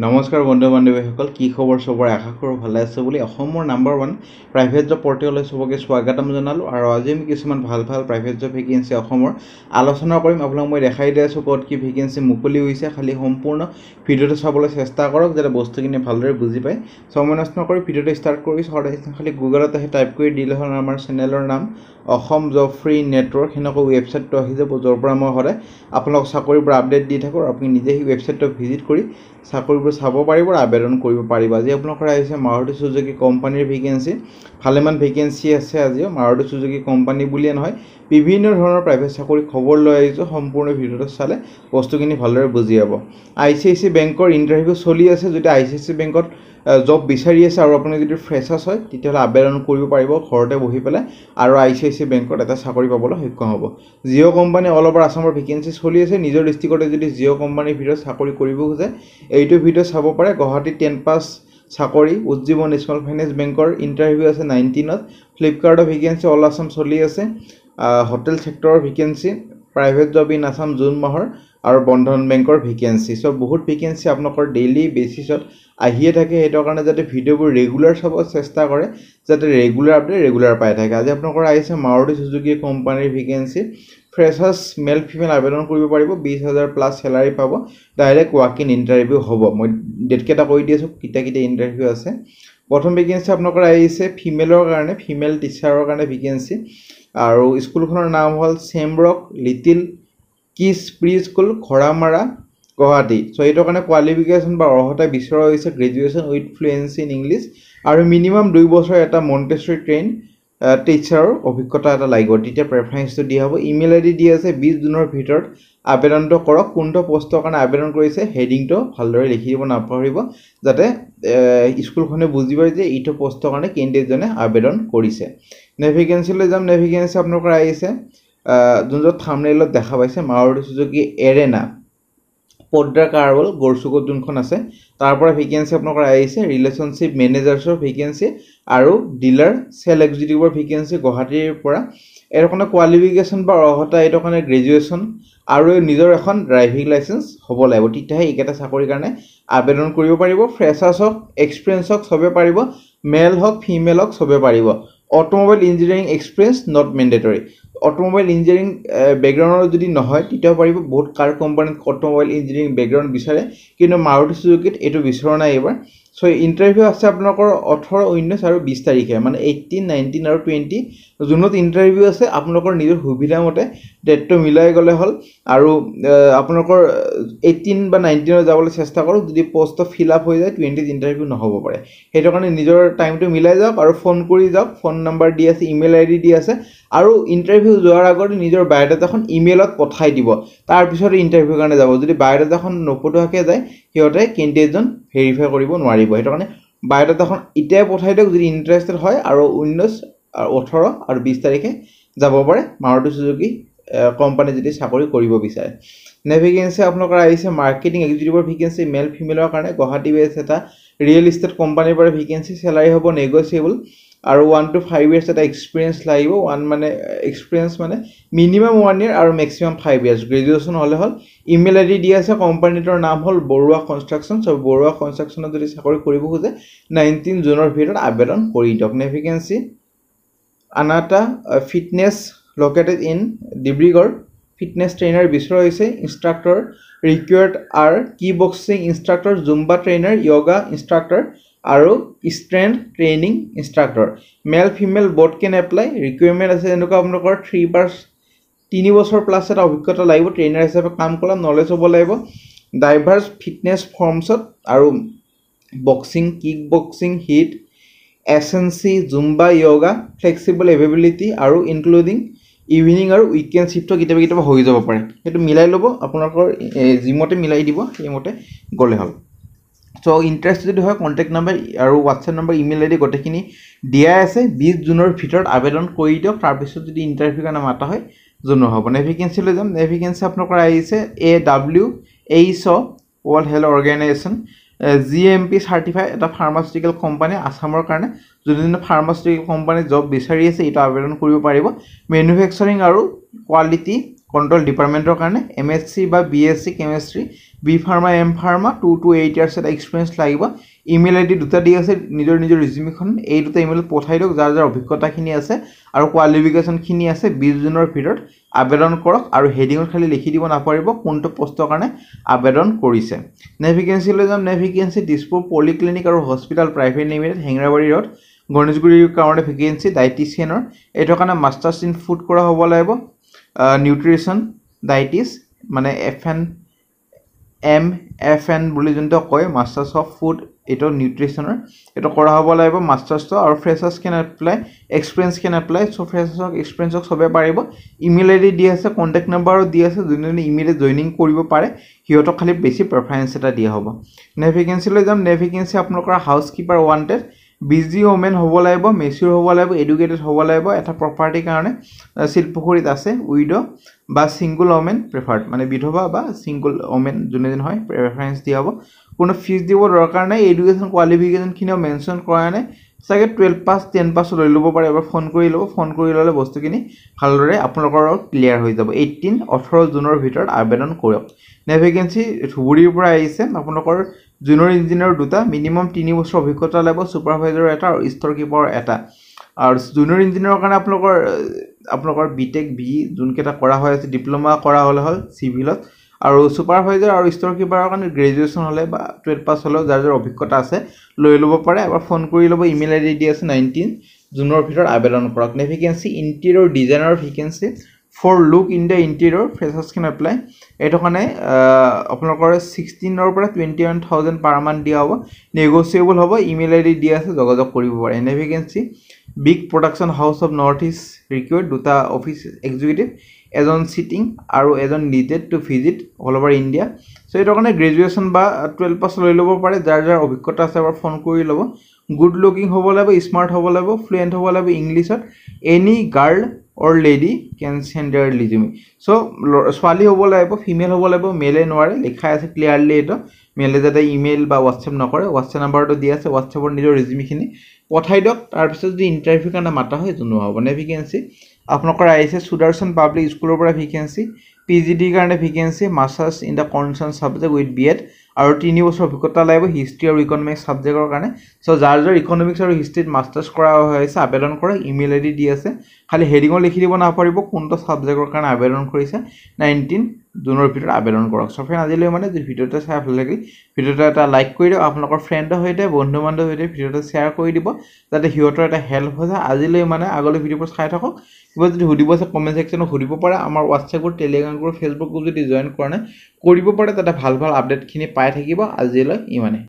নমস্কাৰ বন্ধু বান্ধৱীসকল কি খবৰ সবৰ আশা কৰোঁ ভালে আছে বুলি অসমৰ নাম্বাৰ 1 প্ৰাইভেট জব পৰ্টেললৈ সবকে স্বাগতম জনালো আৰু আজি আমি কিছুমান ভাল প্ৰাইভেট জব ভেকেন্সি অসমৰ আলোচনা কৰিম আপোনাক মই দেখাই দি আছো ক'ত কি ভেকেন্সি মুকলি হৈছে খালি সম্পূৰ্ণ ভিডিওটো চাবলৈ চেষ্টা কৰক যাতে বস্তুখিনি ভালদৰে বুজি পায় সময় নষ্ট নকৰি ভিডিওটো ষ্টাৰ্ট কৰি খালি গুগলত আহি টাইপ কৰি দিলে হ'ল আমাৰ চেনেলৰ নাম অসম জব ফ্ৰী নেটৱৰ্ক হেনক ৱেবছাইটটো আহি যাব যৰ পৰা মই হৰে আপোনাক চাকৰিৰ আপডেট দি থাকো আপুনি নিজে এই ৱেবছাইটটো ভিজিট কৰি চাকৰিবোৰ চাব পাৰিব আৰু আবেদন কৰিব পাৰিব আজি আপোনালোকৰ আহিছে মাৰুতি সুজুকি কোম্পানীৰ ভেকেন্সি ভালেমান ভেকেন্সি আছে আজি মাৰুতি সুজুকি কোম্পানী বুলিয়ে নহয় বিভিন্ন ধৰণৰ প্ৰাইভেট চাকৰি খবৰ লৈ আহিছো সম্পূৰ্ণ ভিডিওটো চালে বস্তুখিনি ভালদৰে বুজি পাব আইচিআইসি বেংকৰ ইন্টাৰভিউ চলি আছে যদি আইচিআইসি বেংকত জব বিচাৰি আছে আৰু আপুনি যদি ফ্ৰেছাৰ্ছ হয় তেতিয়াহ'লে আবেদন কৰিব পাৰিব ঘৰতে বহি পেলাই আৰু আইচিআইসি বেংকত এটা চাকৰি পাবলৈ সক্ষম হ'ব জিঅ' কোম্পানী অল ওভাৰ আসামৰ ভেকেন্সি চলি আছে নিজৰ ডিস্ট্ৰিক্টতে যদি জিঅ' কোম্পানীৰ ভিতৰত চাকৰি কৰিব খোজে এইটো ভিডিও চাব পাৰে গুৱাহাটী 10 পাছ চাকৰি উজ্জীৱন স্মল ফাইনেন্স বেংকৰ ইন্টাৰভিউ আছে 19ত ফ্লিপকাৰ্টৰ ভেকেন্সি অল আসাম চলি আছে হোটেল সেক্টৰৰ vacancy private job in Assam June মাহৰ আৰু বন্ধন বেংকৰ ভেকেন্সি সব বহুত ভেকেন্সি আপোনালোকৰ ডেইলি বেসিছত আহিয়ে থাকে হেতৰ কাৰণে যাতে ভিডিওবোৰ ৰেগুলাৰ চাব চেষ্টা কৰে যাতে ৰেগুলাৰ আপডেট ৰেগুলাৰ পাই থাকে আজি আপোনালোকৰ আহিছে মাৰুতি সুজুকি কোম্পানীৰ ভেকেন্সি ফ্ৰেছাৰ্ছ মেল ফিমেল আবেদন কৰিব পাৰিব 20000 প্লাস স্যালাৰি পাব ডাইৰেক্ট ওয়াক ইন ইন্টাৰভিউ হ'ব মই ডেট কেটা কৈ দিছো কিটা ইন্টাৰভিউ আছে প্ৰথম ভেকেন্সি আপোনালোকৰ আহিছে ফিমেলৰ কাৰণে ফিমেল টিচাৰৰ কাৰণে ভেকেন্সি আৰু স্কুলখনৰ নাম হ'ল সেমৰক লিটিল কিস প্ৰি স্কুল খৰামাৰা গুৱাহাটী সো এইটো কাৰণে কোৱালিফিকেশন বা অৰ্হতা বিচৰা হৈছে graduation with fluency in English আৰু মিনিমাম 2 বছৰ এটা মন্টেছৰি ট্ৰেইন টিচাৰৰ অভিজ্ঞতা এটা লাগিব তেতিয়া প্ৰেফাৰেন্সটো দিয়া হ'ব ইমেইল আইডি দি আছে 20 জুনৰ ভিতৰত আবেদনটো কৰক কোনটো পোষ্টৰ কাৰণে আবেদন কৰিছে হেডিংটো ভালদৰে লিখি দিব নাপাহৰিব যাতে স্কুলখনে বুজি পায় যে এইটো পোষ্টৰ কাৰণে কেণ্ডিডেটজনে আবেদন কৰিছে নেভিগেন্সিলৈ যাম নেভিগেন্সি আপোনালোকৰ আহিছে যোনটো থাম্বনেইলত দেখা পাইছে মাৰুতি সুজুকি এৰেনা পদ্ৰা কাৰৱল গৰসুকত যোনখন আছে তাৰ পৰা ভেকেন্সি আপোনালোকৰ আহিছে ৰিলেশনশিপ মেনেজাৰছৰ ভেকেন্সি আৰু ডিলাৰ সেল এক্সিকিউটিভৰ ভেকেন্সি গুৱাহাটীৰ পৰা এৰ কোনো কোৱালিফিকেশন বা অৰ্হতা এটো কাৰণে গ্ৰেজুৱেচন আৰু নিজৰ এখন ড্ৰাইভিং লাইসেন্স হ'ব লাগিব তেতিয়াহে এইকেটা চাকৰিৰ কাৰণে আবেদন কৰিব পাৰিব ফ্ৰেছাৰ্ছ হক এক্সপেৰিয়েন্স হক সবে পাৰিব মেল হক ফিমেল হক সবে পাৰিব automobile engineering experience not mandatory automobile engineering ব্যাকগ্ৰাউণ্ডৰ যদি নহয় তেতিয়া পাৰিব বহুত কাৰ কোম্পানীত অটোমোবাইল ইঞ্জিনিয়াৰিং ব্যাকগ্ৰাউণ্ড বিচাৰে কিন্তু মাৰুতি সুজুকিত এটো বিচৰা নাই এবাৰ সো ইন্টাৰভিউ আছে আপোনালোকৰ 18 19 আৰু 20 তাৰিখে মানে 18 19 আৰু 20 জুনত ইন্টাৰভিউ আছে আপোনালোকৰ নিজৰ সুবিধা মতে ডেটটো মিলাই গলে হল আৰু আপোনালোকৰ 18 বা 19 যাবলৈ চেষ্টা কৰক যদি পোষ্ট ফিল আপ হৈ যায় 20 ইন্টাৰভিউ নহব পাৰে হেটো কাৰণে নিজৰ টাইমটো মিলাই যাওক আৰু ফোন কৰি যাওক ফোন নাম্বাৰ দি আছে ইমেইল আইডি দি আছে আৰু ইন্টাৰভিউ যোৱাৰ আগত নিজৰ বায়োডাটাখন ইমেইলত পঠাই দিব তাৰ পিছত ইন্টাৰভিউ কাৰণে যাব যদি বায়োডাটাখন নপঠোৱাকে যায় হিয়তে কেণ্ডিডেটজন ভেৰিফাই কৰিব নোৱাৰিব হেটো কাৰণে বায়োডাটাখন ইটাই পঠাই দিওক যদি ইন্টাৰেষ্টেড হয় আৰু 19 18 আৰু 20 তাৰিখে যাব পাৰে মাৰুতি সুজুকি কোম্পানী যদি চাকৰি কৰিব বিচাৰে নেভিগেন্সি আপোনালোকৰ আহিছে মাৰ্কেটিং এক্সিকিউটিভৰ ভেকেন্সি মেল ফিমেলৰ কাৰণে গুৱাহাটী বেছ এটা ৰিয়েল এষ্টেট কোম্পানীৰ পৰা ভেকেন্সি স্যালাৰি হ'ব নেগোচিয়েবল আৰু 1 to 5 ইয়াৰ্স এটা এক্সপেৰিয়েন্স লাগিব 1 মানে এক্সপেৰিয়েন্স মানে মিনিমাম 1 ইয়াৰ আৰু ম্যাক্সিমাম 5 ইয়াৰ্স গ্ৰেজুৱেচন হলে হল ইমেইল আইডি দি আছে কোম্পানীটোৰ নাম হল বৰুৱা কনষ্ট্ৰাকচন সব বৰুৱা কনষ্ট্ৰাকচনত যদি চাকৰি কৰিব খোজে 19 জুনৰ ভিতৰত আবেদন কৰি দিয়ক নেভিগেন্সি আনাটা fitness located in Dibrugarh fitness trainer বিচৰা হৈছে instructor required are kickboxing instructor zumba trainer yoga instructor আৰু strength training instructor male female both can apply requirement আছে এনেকুৱা আপোনালোকৰ 3 বছৰ প্লাস এটা অভিজ্ঞতা লাগিব ট্ৰেইনাৰ হিচাপে কাম কৰা নলেজ হ'ব লাগিব ডাইভাৰ্স ফিটনেস ফৰ্মছত আৰু boxing kick boxing hit SNC Zumba yoga flexible availability আৰু ইনক্লুডিং ইভিনিং আৰু উইকেন্ড শিফ্টটো কিটা হৈ যাব পাৰে হেতু মিলাই লব আপোনালোকৰ জিমতে মিলাই দিব সেইমতে গলে হল সো ইন্টাৰেস্টেড যদি হয় কন্টাক্ট নাম্বাৰ আৰু WhatsApp নাম্বাৰ ইমেইল আইডি গটেখিনি দিয়া আছে 20 জুনৰ ভিতৰত আবেদন কৰি দিয়ক তাৰ পিছত যদি ইন্টাৰভিউ কাৰণে মাতা হয় জনো হ'ব নেভিগেন্সি লৈ যাম নেভিগেন্সি আপোনালোকৰ আহিছে AWHO World Health Organization GMP certified এটা ফাৰ্মাসিউটিকেল কোম্পানী আসামৰ কাৰণে যদি ফাৰ্মাসিউটিকেল কোম্পানী জব বিচাৰি আছে এটা আবেদন কৰিব পাৰিব ম্যানুফ্যাকচাৰিং আৰু কোৱালিটি কন্ট্ৰোল ডিপাৰ্টমেন্টৰ কাৰণে MSc বা BSc chemistry B pharma M pharma 2 to 8 years এটা এক্সপিৰিয়েঞ্চ লাগিব ইমেইল আইডি দুটা দি আছে নিজৰ ৰিজিউমিখন এই দুটা ইমেইলত পঠাই দিয়ক যাৰ যাৰ অভিজ্ঞতাখিনি আছে আৰু কোৱালিফিকেশ্যনখিনি আছে 20 জুনৰ ভিতৰত আবেদন কৰক আৰু হেডিঙত খালি লিখি দিব নাপাৰিব কোনটো পোষ্টৰ কাৰণে আবেদন কৰিছে নেভিকেন্সিলৈ যাম নেভিকেন্সি দিছপুৰ পলিক্লিনিক আৰু হস্পিটেল প্ৰাইভেট লিমিটেড হেঙৰাবাৰী ৰোড গণেশগুৰিৰ কাৰণে ভেকেন্সি ডাইটিচিয়ানৰ এইটো কাৰণে মাষ্টাৰ্ছ ইন ফুড কৰা হ'ব লাগিব নিউট্ৰিশ্যন ডাইটিছ মানে MFN বুলি যোনটো কয় মাষ্টাৰ্ছ অফ ফুড এইটো নিউট্ৰিশ্যনৰ এইটো কৰা হ'ব লাগিব মাষ্টাৰ্ছটো আৰু freshers can apply experience can apply চ' ফ্ৰেছাৰ্ছক এক্সপিৰিয়েঞ্চক চবে পাৰিব ইমেইল আইডি দি আছে কণ্টেক্ট নাম্বাৰো দি আছে যোনে ইমেইলে জইনিং কৰিব পাৰে সিহঁতক খালি বেছি প্ৰেফাৰেঞ্চ এটা দিয়া হ'ব নেভিকেন্সিলৈ যাম নেভিকেন্সি আপোনালোকৰ house keeper wanted busy women হ'ব লাগিব মেচিউৰ হ'ব লাগিব এডুকেটেড হ'ব লাগিব এটা প্ৰপাৰ্টিৰ কাৰণে শিলপুখুৰীত আছে উইডো বা সিংগল ওমেন প্ৰেফাৰ্ড মানে বিধৱা বা সিংগল ওমেন যোনে হয় প্ৰেফাৰেঞ্চ দিয়া হ'ব কোনো ফিজ দিব দৰকাৰ নাই এডুকেশ্যন কোৱালিফিকেশ্যনখিনিও মেনশ্যন কৰা নাই চাগে 12 পাছ 10 পাছ লৈ ল'ব পাৰে এবাৰ ফোন কৰি ল'লে বস্তুখিনি ভালদৰে আপোনালোকৰ ক্লিয়াৰ হৈ যাব 18 জুনৰ ভিতৰত আবেদন কৰক নেভিকেন্সি ধুবুৰীৰ পৰা আহিছে আপোনালোকৰ জুনিয়ৰ ইঞ্জিনিয়াৰ দুটা মিনিমাম 3 বছৰ অভিজ্ঞতা লাগিব ছুপাৰভাইজাৰ এটা আৰু ষ্ট'ৰ কিপাৰ এটা আৰু জুনিয়ৰ ইঞ্জিনিয়াৰৰ কাৰণে আপোনালোকৰ বিটেক বি যোনকেইটা কৰা হৈ আছে ডিপ্ল'মা কৰা হ'লে হ'ল চিভিলত আৰু ছুপাৰভাইজাৰ আৰু ষ্ট'ৰ কিপাৰৰ কাৰণে গ্ৰেজুৱেশ্যন হ'লে বা 12 পাছ হ'লেও যাৰ যাৰ অভিজ্ঞতা আছে লৈ ল'ব পাৰে এবাৰ ফোন কৰি ল'ব ইমেইল আইডি দি আছে 19 জুনৰ ভিতৰত আবেদন কৰক new vacancy interior designer vacancy for look in the interior freshers can apply এইটো কাৰণে আপোনালোকৰ 16 পৰা 21,000 পাৰ মান্থ দিয়া হ'ব নেগচিয়েবল হ'ব ইমেইল আইডি দি আছে যোগাযোগ কৰিব পাৰে new vacancy big production house of North East required দুটা অফিচ এক্সিকিউটিভ এজন চিটিং আৰু এজন needed to visit all over India so' এইটো কাৰণে গ্ৰেজুৱেশ্যন বা 12 পাছ লৈ ল'ব পাৰে যাৰ যাৰ অভিজ্ঞতা আছে এবাৰ ফোন কৰি ল'ব গুড লুকিং হ'ব লাগিব স্মাৰ্ট হ'ব লাগিব ফ্লুৱেণ্ট হ'ব লাগিব ইংলিছত any girl or lady can send their resume so' ছোৱালী হ'ব লাগিব ফিমেল হ'ব লাগিব মেলে নোৱাৰে লিখাই আছে ক্লিয়াৰলি এইটো মেলে যাতে ইমেইল বা হোৱাটছএপ নকৰে হোৱাটছএপ নাম্বাৰটো দি আছে হোৱাটছএপৰ নিজৰ ৰিজিউমিখিনি পঠাই দিয়ক তাৰপিছত যদি ইণ্টাৰভিউ কাৰণে মাতা হয় জনোৱা হ'ব নেভিকেন্সি আপোনালোকৰ আহিছে সুদৰ্শন পাব্লিক স্কুলৰ পৰা ভেকেন্সি PGDৰ কাৰণে vacancy masters in the concerned subject with BEd আৰু 3 বছৰ অভিজ্ঞতা লাগিব হিষ্ট্ৰী আৰু ইকনমিক্স ছাবজেক্টৰ কাৰণে চ' যাৰ যাৰ ইকনমিক্স আৰু হিষ্ট্ৰীত মাষ্টাৰ্ছ কৰা হৈছে আবেদন কৰক ইমেইল আইডি দি আছে খালি হেডিঙত লিখি দিব নাপাৰিব কোনটো ছাবজেক্টৰ কাৰণে আবেদন কৰিছে 19 জুনৰ ভিতৰত আবেদন কৰক চ' ফ্ৰেণ্ড আজিলৈ মানে যদি ভিডিঅ'টো চাই ভাল লাগিল ভিডিঅ'টো এটা লাইক কৰি দিয়ক আপোনালোকৰ ফ্ৰেণ্ডৰ সৈতে বন্ধু বান্ধৱৰ সৈতে ভিডিঅ'টো শ্বেয়াৰ কৰি দিব যাতে সিহঁতৰ এটা হেল্প হৈ যায় আজিলৈ মানে আগলৈ ভিডিঅ'বোৰ চাই থাকক কিবা যদি সুধিব আছে কমেণ্ট ছেকশ্যনত সুধিব পাৰে আমাৰ WhatsApp group Telegram group Facebook group যদি জইন কৰা নাই কৰিব পাৰে তাতে ভাল আপডেটখিনি পাই থাকিব আজিলৈ ইমানে